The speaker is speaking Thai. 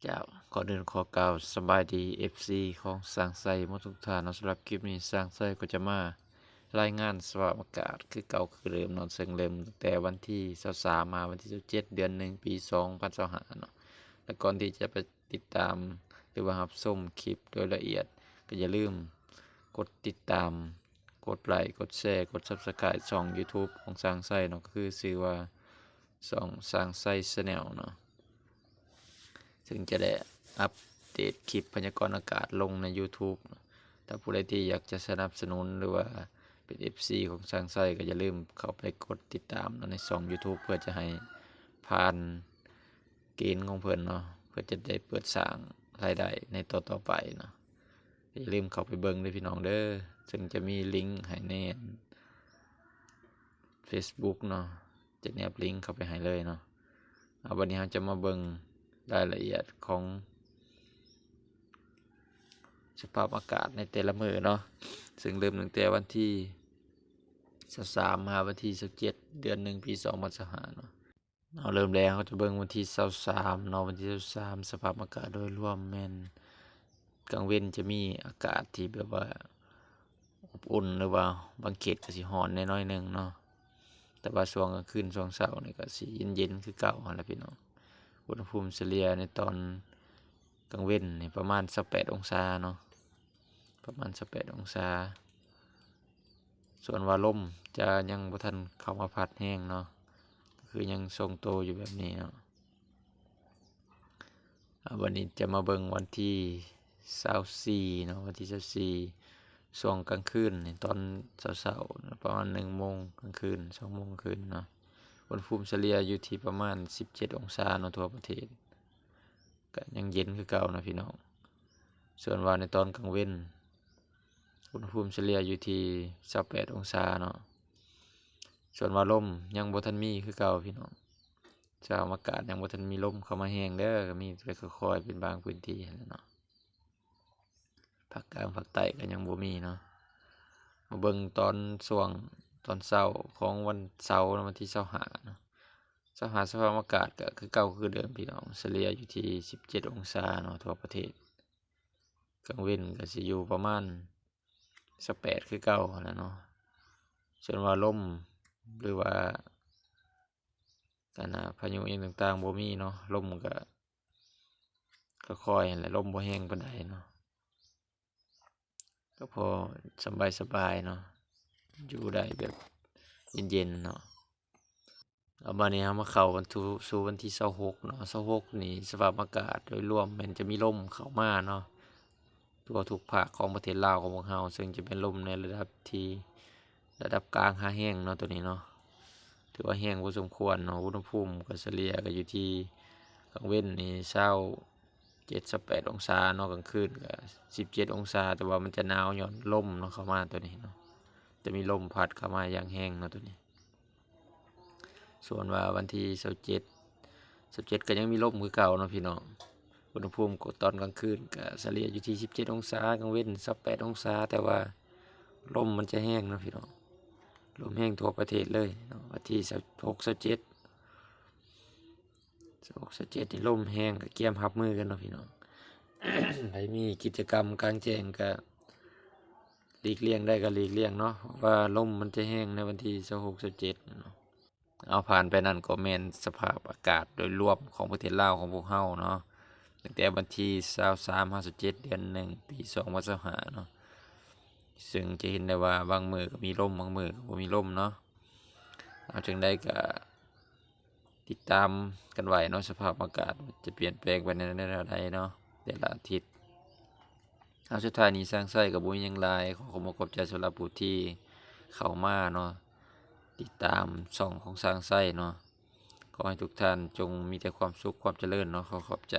เจ้าก่อนอื่นขอกล่าวสบายดี FC ของสร้างไส้หมดทุกท่านเนาะสำหรับคลิปนี้สร้างไส้ก็จะมารายงานสภาพอากาศคือเก่าคือเดิมเนาะซึ่งเริ่มตั้งแต่วันที่23มาวันที่27เดือน1ปี2025เนาะและก่อนที่จะไปติดตามหรือว่ารับชมคลิปโดยละเอียดก็อย่าลืมกดติดตามกดไลค์กดแชร์กด Subscribe ช่อง YouTube ของสร้างไส้เนาะก็คือชื่อว่าช่องสร้างไส้ Channel เนาะ ซึ่งจะได้อัปเดตคลิปพยากรณ์อากาศลงใน YouTube ถ้าผู้ใดที่อยากจะสนับสนุนหรือว่าเป็น FC ของสร้างไส้ก็อย่าลืมเข้าไปกดติดตามในช่อง YouTube เพื่อจะให้ผ่านเกณฑ์ของเพื่อนเนาะเพื่อจะได้เปิดสร้างรายได้ในต่อไปเนาะอย่าลืมเข้าไปเบิ่งด้วยพี่น้องเด้อซึ่งจะมีลิงก์ให้ใน Facebook เนาะจะแนบลิงก์เข้าไปให้เลยเนาะวันนี้เราจะมาเบิ่งรายละเอียดของสภาพอากาศในแต่ละมื้อเนาะซึ่งเริ่มตั้งแต่วันที่23มาวันที่27เดือน1ปี2025เนาะเอาเริ่มแรกเขาจะเบิ่งวันที่23เนาะวันที่23สภาพอากาศโดยรวมแม่นกลางเว้นจะมีอากาศที่แบบว่าอบอุ่นหรือว่าบางเขตก็สิร้อนน้อยๆนึงเนาะแต่ว่าช่วงกลางคืนช่วงเช้านี่ก็สิเย็นๆคือเก่าหั่นล่ะพี่น้องอุณหภูมิเฉลี่ยในตอนกลางเว้นนี่ประมาณ28องศาเนาะประมาณ28องศาส่วนว่าลมจะยังบ่ทันเข้ามาพัดแรงเนาะคือยังทรงตัวอยู่แบบนี้เนาะวันนี้จะมาเบิ่งวันที่24เนาะวันที่24ช่วงกลางคืนนี่ตอนเช้าๆประมาณ1โมงกลางคืน2โมงคืนเนาะอุณหภูมิเฉลี่ยอยู่ที่ประมาณ17องศาเนาะทั่วประเทศก็ยังเย็นคือเก่านะพี่น้องส่วนว่าในตอนกลางเว้นอุณหภูมิเฉลี่ยอยู่ที่28องศาเนาะส่วนว่าลมยังบ่ทันมีคือเก่าพี่น้องสภาพอากาศยังบ่ทันมีลมเข้ามาแรงเด้อก็มีแต่ค่อยๆเป็นบางพื้นที่นั่นแหละเนาะภาคกลางภาคใต้ก็ยังบ่มีเนาะมาเบิ่งตอนช่วงตอนเช้าของวันเสาร์วันที่25เนาะสภาพอากาศก็คือเก่าคือเดิมพี่น้องเฉลี่ยอยู่ที่17องศาเนาะทั่วประเทศกลางเว้นก็สิอยู่ประมาณ18คือเก่าหั่นล่ะเนาะส่วนว่าลมหรือว่าพายุอิหยังต่างๆบ่มีเนาะลมก็ค่อยๆนั่นแหละลมบ่แรงปานใดเนาะก็พอสบายๆเนาะอยู่ได้แบบเย็นๆเนาะบัดนี้เรามาเข้ากันสู่วันที่26เนาะ26นี่สภาพอากาศโดยรวมแม่นจะมีลมเข้ามาเนาะทั่วทุกภาคของประเทศลาวของพวกเราซึ่งจะเป็นลมในระดับที่ระดับกลางหาแรงเนาะตัวนี้เนาะถือว่าแรงพอสมควรเนาะอุณหภูมิก็เฉลี่ยก็อยู่ที่กลางเว้นนี่27-28องศาเนาะกลางคืนก็17องศาแต่ว่ามันจะหนาวย้อนลมเนาะเข้ามาตัวนี้เนาะจะมีลมพัดเข้ามาอย่างแรงเนาะตัวนี้ส่วนว่าวันที่27ก็ยังมีลมคือเก่าเนาะพี่น้องอุณหภูมิตอนกลางคืนก็เฉลี่ยอยู่ที่17องศากลางเว้น28องศาแต่ว่าลมมันจะแห้งเนาะพี่น้องลมแห้งทั่วประเทศเลยเนาะวันที่26 27นี่ลมแห้งก็เตรียมรับมือกันเนาะพี่น้อง ใครมีกิจกรรมกลางแจ้งก็หลีกเลี่ยงได้ก็หลีกเลี่ยงเนาะเพราะว่าลมมันจะแห้งในวันที่26 27เนาะเอาผ่านไปนั่นก็แม่นสภาพอากาศโดยรวมของประเทศลาวของพวกเฮาเนาะตั้งแต่วันที่23-27เดือน1ปี2025เนาะซึ่งจะเห็นได้ว่าบางมื้อก็มีลมบางมื้อก็บ่มีลมเนาะเอาจังใดก็ติดตามกันไว้เนาะสภาพอากาศจะเปลี่ยนแปลงไปในแนวใดเนาะแต่ละอาทิตย์เอาสุดท้ายนี้สร้างไส้ก็บ่มีหยังหลายขอขอบใจสำหรับผู้ที่เข้ามาเนาะติดตามช่องของสร้างไส้เนาะขอให้ทุกท่านจงมีแต่ความสุขความเจริญเนาะขอบใจ